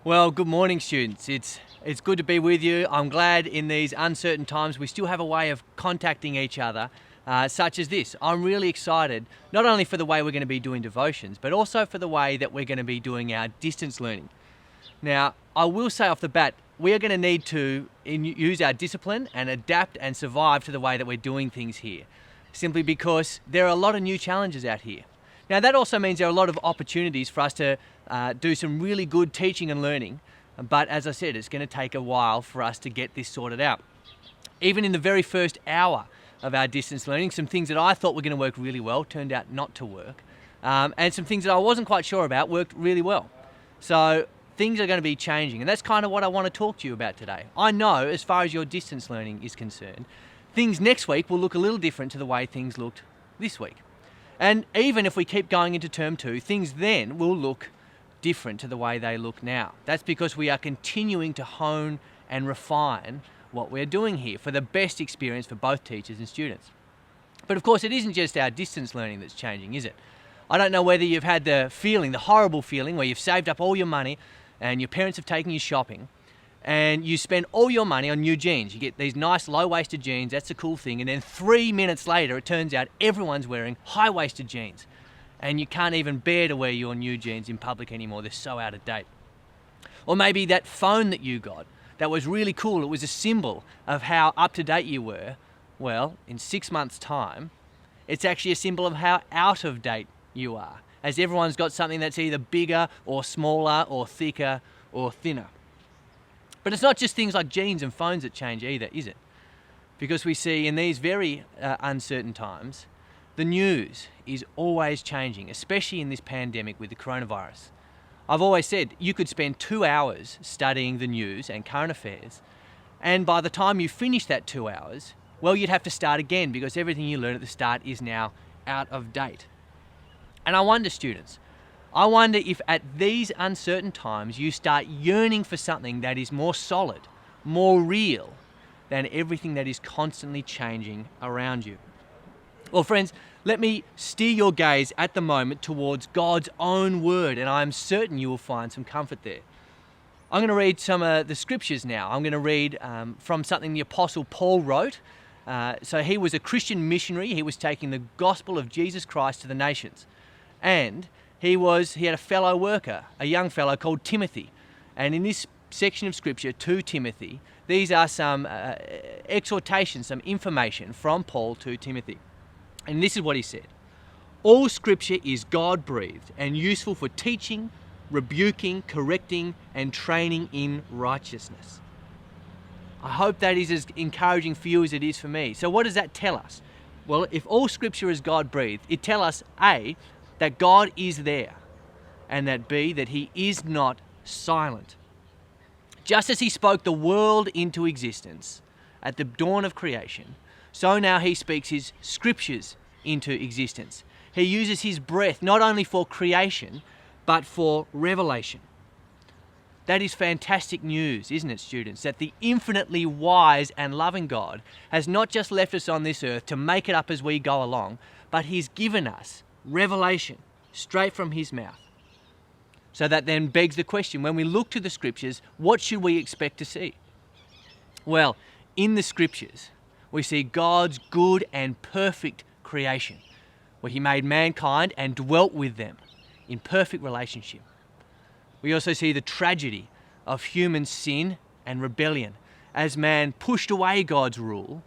Well, good morning, students. It's good to be with you. I'm glad in these uncertain times we still have a way of contacting each other, such as this. I'm really excited, not only for the way we're going to be doing devotions, but also for the way that we're going to be doing our distance learning. Now, I will say off the bat, we are going to need to use our discipline and adapt and survive to the way that we're doing things here, simply because there are a lot of new challenges out here. Now, that also means there are a lot of opportunities for us to do some really good teaching and learning, but as I said, it's going to take a while for us to get this sorted out. Even in the very first hour of our distance learning, some things that I thought were going to work really well turned out not to work, and some things that I wasn't quite sure about worked really well. So things are going to be changing, and that's kind of what I want to talk to you about today. I know, as far as your distance learning is concerned, things next week will look a little different to the way things looked this week. And even if we keep going into term 2, things then will look different to the way they look now. That's because we are continuing to hone and refine what we're doing here for the best experience for both teachers and students. But of course, it isn't just our distance learning that's changing, is it? I don't know whether you've had the horrible feeling where you've saved up all your money and your parents have taken you shopping and you spend all your money on new jeans. You get these nice low-waisted jeans, that's a cool thing, and then 3 minutes later it turns out everyone's wearing high-waisted jeans and you can't even bear to wear your new jeans in public anymore, they're so out of date. Or maybe that phone that you got that was really cool, it was a symbol of how up-to-date you were. Well, in 6 months' time, it's actually a symbol of how out-of-date you are, as everyone's got something that's either bigger or smaller or thicker or thinner. But it's not just things like jeans and phones that change either, is it? Because we see in these very uncertain times, the news is always changing, especially in this pandemic with the coronavirus. I've always said you could spend 2 hours studying the news and current affairs, and by the time you finish that 2 hours, well, you'd have to start again because everything you learned at the start is now out of date. And I wonder, students, if at these uncertain times you start yearning for something that is more solid, more real than everything that is constantly changing around you. Well, friends, let me steer your gaze at the moment towards God's own word, and I'm certain you will find some comfort there. I'm going to read some of the scriptures now. I'm going to read from something the Apostle Paul wrote. So he was a Christian missionary. He was taking the gospel of Jesus Christ to the nations. And he had a fellow worker, a young fellow called Timothy. And in this section of scripture, to Timothy, these are some exhortations, some information from Paul to Timothy. And this is what he said. All scripture is God-breathed and useful for teaching, rebuking, correcting, and training in righteousness. I hope that is as encouraging for you as it is for me. So what does that tell us? Well, if all scripture is God-breathed, it tells us, A, that God is there, and that B, that he is not silent. Just as he spoke the world into existence at the dawn of creation, so now he speaks his scriptures into existence. He uses his breath not only for creation, but for revelation. That is fantastic news, isn't it, students? That the infinitely wise and loving God has not just left us on this earth to make it up as we go along, but he's given us revelation straight from his mouth. So that then begs the question, when we look to the scriptures, what should we expect to see? Well, in the scriptures, we see God's good and perfect creation, where he made mankind and dwelt with them in perfect relationship. We also see the tragedy of human sin and rebellion as man pushed away God's rule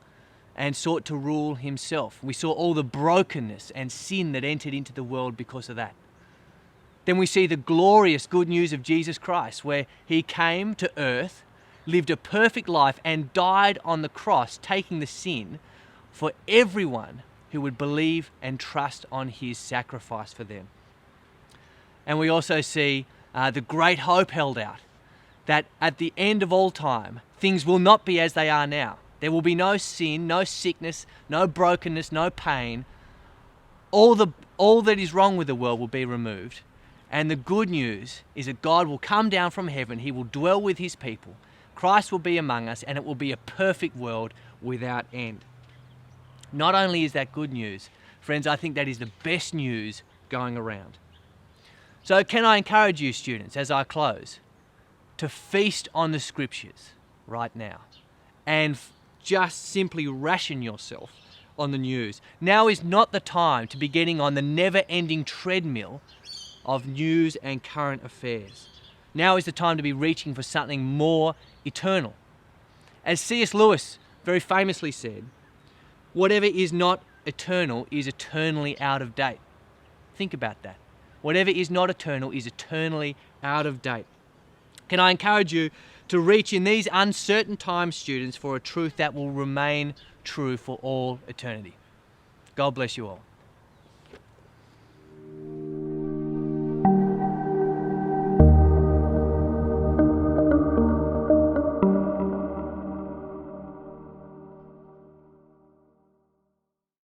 and sought to rule himself. We saw all the brokenness and sin that entered into the world because of that. Then we see the glorious good news of Jesus Christ, where he came to earth, lived a perfect life, and died on the cross, taking the sin for everyone who would believe and trust on his sacrifice for them. And we also see the great hope held out, that at the end of all time, things will not be as they are now. There will be no sin, no sickness, no brokenness, no pain. All that is wrong with the world will be removed. And the good news is that God will come down from heaven. He will dwell with his people. Christ will be among us, and it will be a perfect world without end. Not only is that good news, friends, I think that is the best news going around. So can I encourage you, students, as I close? to feast on the scriptures right now and just simply ration yourself on the news. Now is not the time to be getting on the never-ending treadmill of news and current affairs. Now is the time to be reaching for something more eternal. As C.S. Lewis very famously said, whatever is not eternal is eternally out of date. Think about that. Whatever is not eternal is eternally out of date. Can I encourage you to reach in these uncertain times, students, for a truth that will remain true for all eternity? God bless you all.